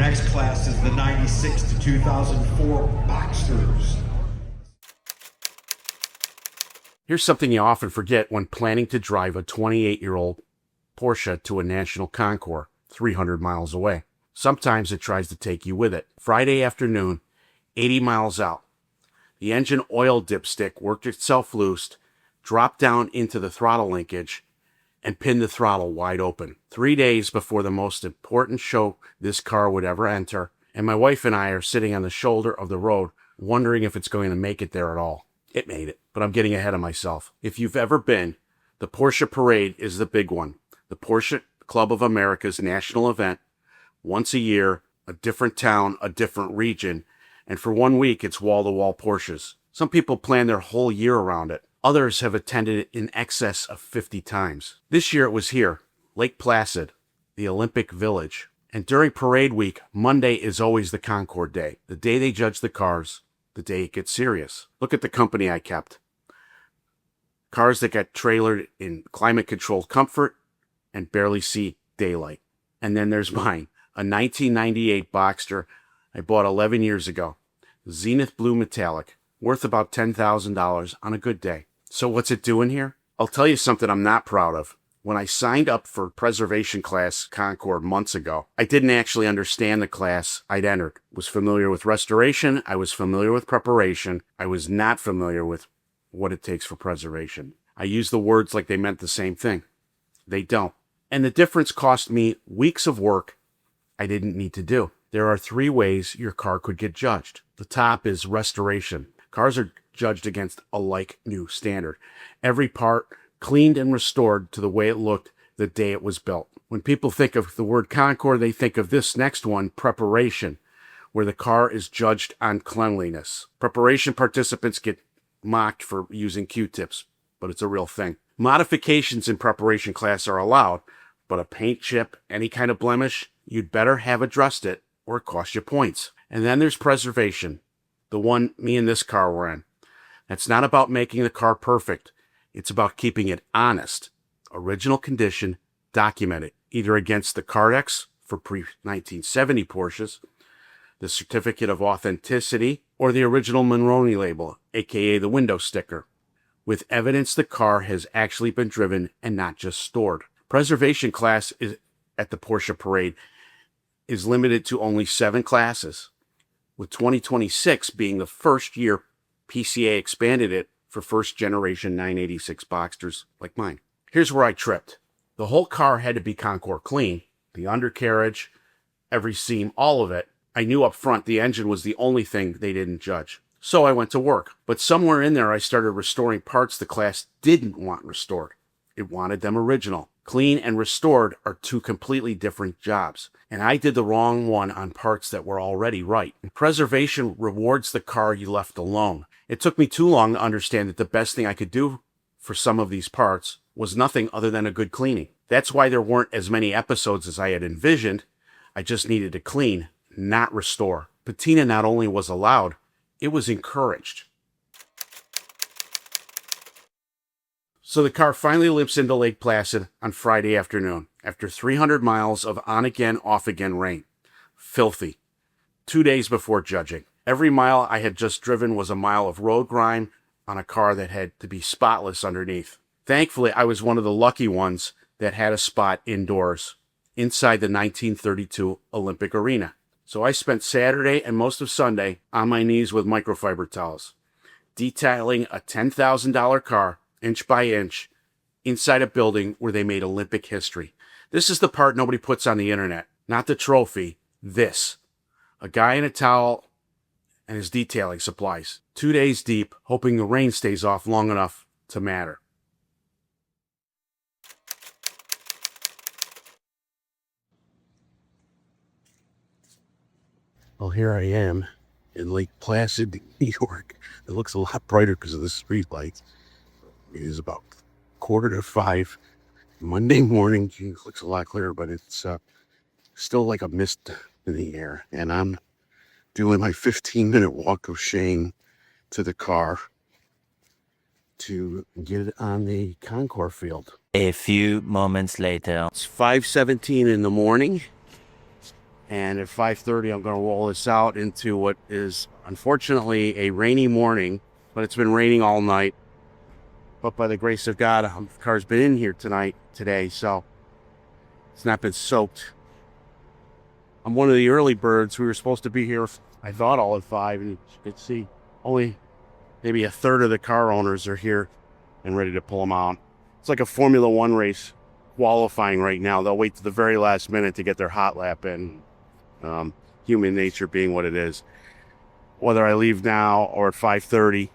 next class is the 96 to 2004 Boxsters. Here's something you often forget when planning to drive a 28-year-old Porsche to a national concours 300 miles away. Sometimes it tries to take you with it. Friday afternoon, 80 miles out. The engine oil dipstick worked itself loose, dropped down into the throttle linkage, and pinned the throttle wide open. 3 days before the most important show this car would ever enter, and my wife and I are sitting on the shoulder of the road wondering if it's going to make it there at all. It made it, but I'm getting ahead of myself. If you've ever been, the Porsche Parade is the big one. The Porsche Club of America's national event. Once a year, a different town, a different region, and for 1 week it's wall-to-wall Porsches. Some people plan their whole year around it. Others have attended it in excess of 50 times. This year it was here, Lake Placid, the Olympic Village. And during Parade Week, Monday is always the Concours day, the day they judge the cars, the day it gets serious. Look at the company I kept. Cars that got trailered in climate-controlled comfort and barely see daylight. And then there's mine, a 1998 Boxster I bought 11 years ago. Zenith Blue Metallic, worth about $10,000 on a good day. So what's it doing here? I'll tell you something I'm not proud of. When I signed up for preservation class Concours months ago, I didn't actually understand the class I'd entered. Was familiar with restoration, I was familiar with preparation, I was not familiar with what it takes for preservation. I used the words like they meant the same thing. They don't. And the difference cost me weeks of work I didn't need to do. There are 3 ways your car could get judged. The top is restoration. Cars are judged against a like-new standard. Every part cleaned and restored to the way it looked the day it was built. When people think of the word Concours, they think of this next one, preparation, where the car is judged on cleanliness. Preparation participants get mocked for using Q-tips, but it's a real thing. Modifications in preparation class are allowed, but a paint chip, any kind of blemish, you'd better have addressed it or it costs you points. And then there's preservation, the one me and this car were in. That's not about making the car perfect. It's about keeping it honest, original condition, documented, either against the Cardex for pre-1970 Porsches, the Certificate of Authenticity, or the original Monroney label, aka the window sticker, with evidence the car has actually been driven and not just stored. Preservation class is at the Porsche Parade is limited to only 7 classes, with 2026 being the first year PCA expanded it for first-generation 986 Boxsters like mine. Here's where I tripped. The whole car had to be Concours clean, the undercarriage, every seam, all of it. I knew up front the engine was the only thing they didn't judge. So I went to work. But somewhere in there I started restoring parts the class didn't want restored. It wanted them original. Clean and restored are 2 completely different jobs. And I did the wrong one on parts that were already right. Preservation rewards the car you left alone. It took me too long to understand that the best thing I could do for some of these parts was nothing other than a good cleaning. That's why there weren't as many episodes as I had envisioned. I just needed to clean, not restore. Patina not only was allowed, it was encouraged. So the car finally limps into Lake Placid on Friday afternoon, after 300 miles of on-again, off-again rain. Filthy. 2 days before judging. Every mile I had just driven was a mile of road grime on a car that had to be spotless underneath. Thankfully, I was one of the lucky ones that had a spot indoors, inside the 1932 Olympic Arena. So I spent Saturday and most of Sunday on my knees with microfiber towels, detailing a $10,000 car, inch by inch, inside a building where they made Olympic history. This is the part nobody puts on the internet, not the trophy, this. A guy in a towel and his detailing supplies, 2 days deep, hoping the rain stays off long enough to matter. Well, here I am in Lake Placid, New York. It looks a lot brighter because of the street lights. It is about 4:45 Monday morning. It looks a lot clearer, but it's still like a mist in the air. And I'm doing my 15-minute walk of shame to the car to get it on the Concours field. A few moments later. It's 5:17 in the morning. And at 5:30, I'm going to roll this out into what is unfortunately a rainy morning, but it's been raining all night. But by the grace of God, the car's been in here today, so it's not been soaked. I'm one of the early birds. We were supposed to be here, I thought, all at 5, and you could see only maybe a third of the car owners are here and ready to pull them out. It's like a Formula One race qualifying right now. They'll wait to the very last minute to get their hot lap in. Human nature being what it is. Whether I leave now or at 5:30,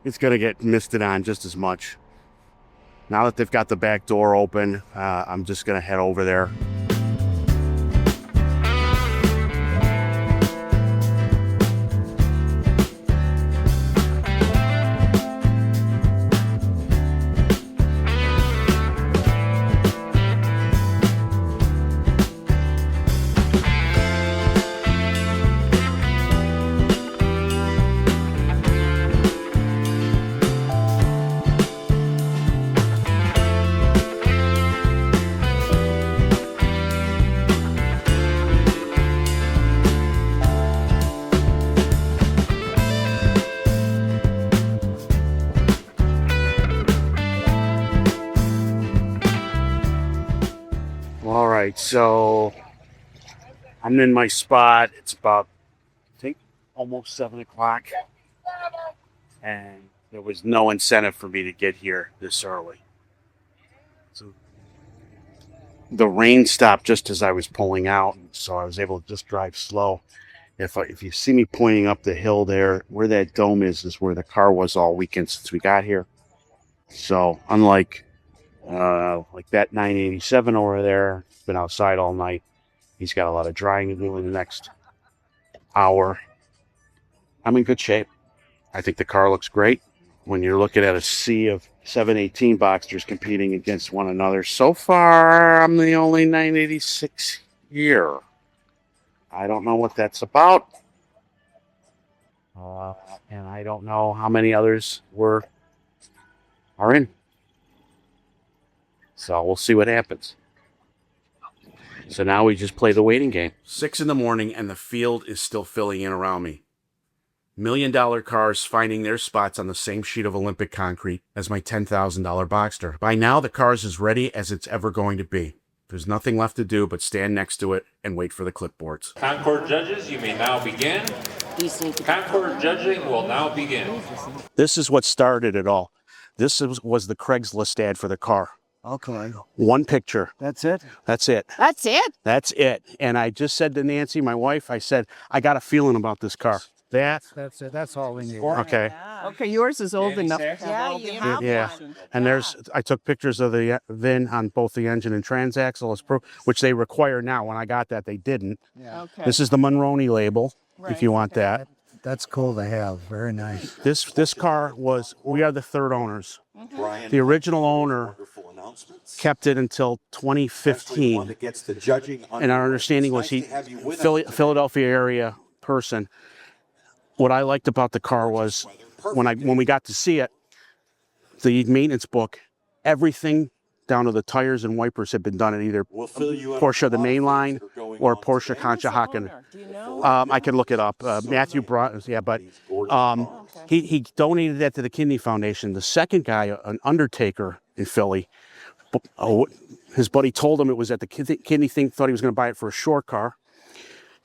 it's going to get misted on just as much. Now that they've got the back door open, I'm just going to head over there. All right, so I'm in my spot. It's about, I think, almost 7 o'clock. And there was no incentive for me to get here this early. So the rain stopped just as I was pulling out, so I was able to just drive slow. If you see me pointing up the hill there, where that dome is where the car was all weekend since we got here. So unlike like that 987 over there, been outside all night. He's got a lot of drying to do in the next hour. I'm in good shape. I think the car looks great. When you're looking at a sea of 718 Boxsters competing against one another, so far I'm the only 986 here. I don't know what that's about. And I don't know how many others are in. So we'll see what happens. So now we just play the waiting game. 6 in the morning and the field is still filling in around me. $1 million cars finding their spots on the same sheet of Olympic concrete as my $10,000 Boxster. By now, the car is as ready as it's ever going to be. There's nothing left to do but stand next to it and wait for the clipboards. Concours judges, you may now begin. Concours judging will now begin. This is what started it all. This was the Craigslist ad for the car. Okay. One picture. That's it? That's it. That's it? That's it. And I just said to Nancy, my wife, I said, I got a feeling about this car. That's it. That's all we need. Okay. Okay, yours is old enough. Yeah, you have Yeah. one. And I took pictures of the VIN on both the engine and transaxle, which they require now. When I got that, they didn't. Yeah. Okay. This is the Monroney label, if you want that. That's cool to have. Very nice. This car we are the third owners. The original owner kept it until 2015. And our understanding was Philadelphia area person. What I liked about the car was when we got to see it, the maintenance book, everything down to the tires and wipers had been done at either Porsche the mainline or Porsche Conshohocken. Do you know? I can look it up. Matthew brought, but he donated that to the Kidney Foundation. The second guy, an undertaker in Philly, his buddy told him it was at the kidney thing, thought he was going to buy it for a short car.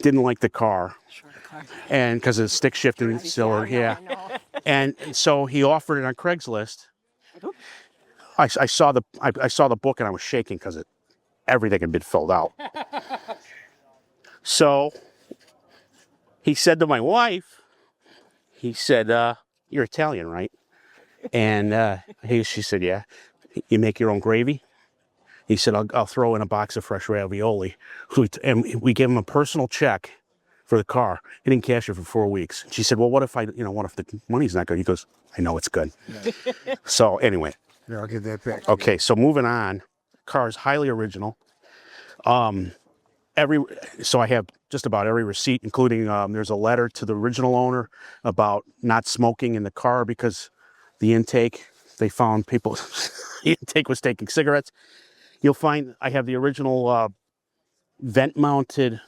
Didn't like the car. And because of the stick shifting cylinder, yeah. And so he offered it on Craigslist. I saw the book and I was shaking because everything had been filled out. So he said to my wife, he said, "You're Italian, right?" And she said, "Yeah." "You make your own gravy?" He said, I'll throw in a box of fresh ravioli. And we gave him a personal check for the car. He didn't cash it for 4 weeks. She said, "Well, what if the money's not good?" He goes, "I know it's good." Yeah. So anyway. Here, I'll get that back. Okay, so moving on. Car is highly original. So I have just about every receipt, including there's a letter to the original owner about not smoking in the car because the intake, they found people, the intake was taking cigarettes. You'll find I have the original vent-mounted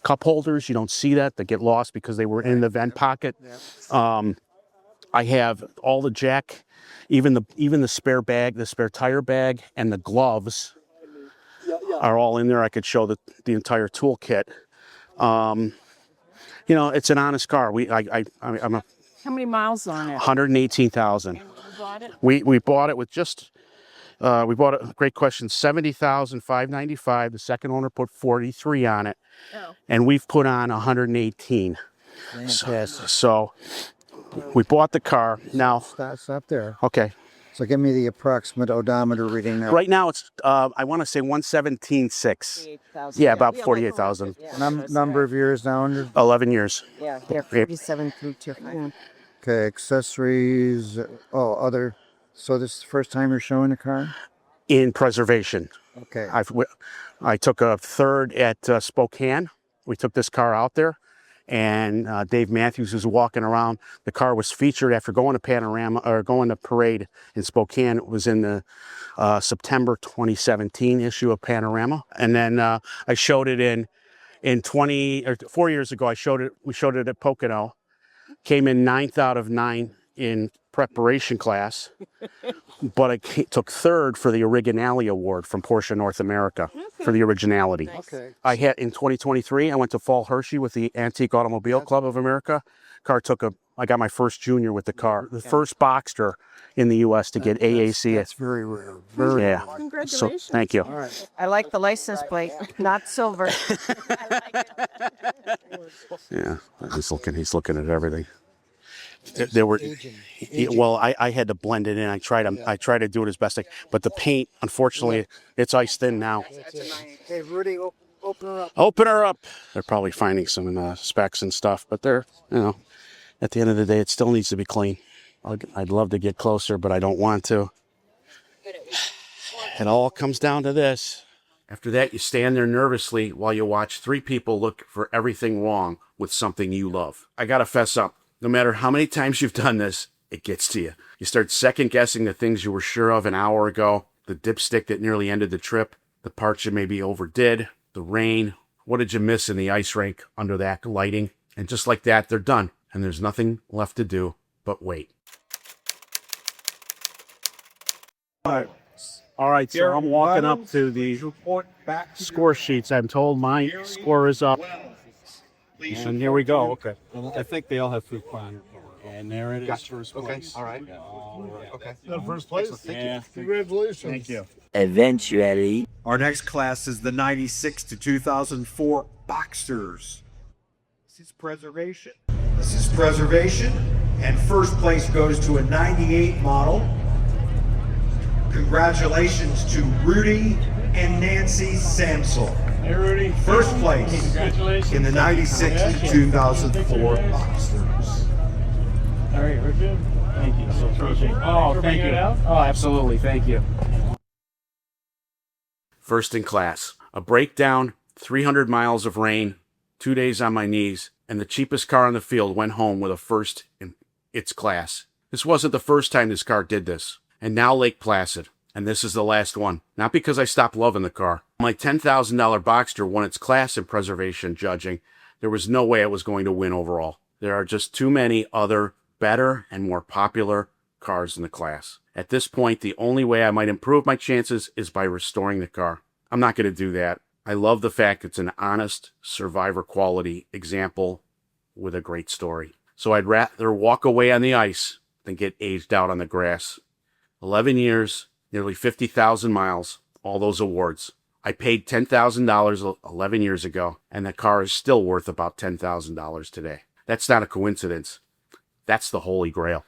cup holders. You don't see that. They get lost because they were in the vent pocket. I have all the jack, even the spare bag, the spare tire bag, and the gloves are all in there. I could show the entire toolkit. You know, it's an honest car. I'm a How many miles on it? 118,000. You bought it? We bought it with just we bought it. Great question. 70,595. The second owner put 43 on it, and we've put on 118. Fantastic. So we bought the car. Now, Stop there. okay. So give me the approximate odometer reading now. Right now it's I want to say 117.6. Yeah, about 48,000. Number of years now under. 11 years. Yeah, they're 47 through 2. Okay, accessories. Oh, other. So this is the first time you're showing the car? In preservation. Okay. I took a third at Spokane. We took this car out there, and Dave Matthews was walking around. The car was featured after going to Panorama or going to Parade in Spokane. It was in the September 2017 issue of Panorama, and then I showed it in 4 years ago. We showed it at Pocono. Came in 9th out of 9 in preparation class, but I took third for the Originale award from Porsche North America for the originality. Okay. I had in 2023, I went to Fall Hershey with the Antique Automobile Club of America. I got my first junior with the car, the first Boxster in the U.S. to get AACA. That's very rare. Very rare. Congratulations. So, thank you. All right. I like the license plate, not silver. Yeah, he's looking at everything. There were, well, I had to blend it in. I tried to do it as best but the paint, unfortunately, it's iced in now. Hey, Rudy, open her up. Open her up. They're probably finding some specs and stuff, but they're, at the end of the day, it still needs to be clean. I'd love to get closer, but I don't want to. It all comes down to this. After that, you stand there nervously while you watch 3 people look for everything wrong with something you love. I gotta fess up. No matter how many times you've done this, it gets to you. You start second guessing the things you were sure of an hour ago, the dipstick that nearly ended the trip, the parts you maybe overdid, the rain. What did you miss in the ice rink under that lighting? And just like that, they're done. And there's nothing left to do but wait. All right, so I'm walking up to the score sheets. I'm told my score is up. And here we go. Okay. I think they all have food fun. And there it is, first place. All right. Okay. First place? Yeah. Congratulations. Thank you. Eventually. Our next class is the 96 to 2004 Boxsters. This is preservation. And first place goes to a 98 model. Congratulations to Rudy and Nancy Samsel. Hey, Rudy. First place Congratulations. in the 96 to 2004 Boxsters. All right, Richard. Thank you. Oh, thank you. Oh, absolutely. Thank you. First in class. A breakdown, 300 miles of rain, 2 days on my knees, and the cheapest car on the field went home with a first in its class. This wasn't the first time this car did this. And now Lake Placid. And this is the last one. Not because I stopped loving the car. My $10,000 Boxster won its class in preservation judging. There was no way I was going to win overall. There are just too many other better and more popular cars in the class. At this point, the only way I might improve my chances is by restoring the car. I'm not going to do that. I love the fact it's an honest, survivor quality example with a great story. So I'd rather walk away on the ice than get aged out on the grass. 11 years, nearly 50,000 miles, all those awards. I paid $10,000 11 years ago, and the car is still worth about $10,000 today. That's not a coincidence. That's the holy grail.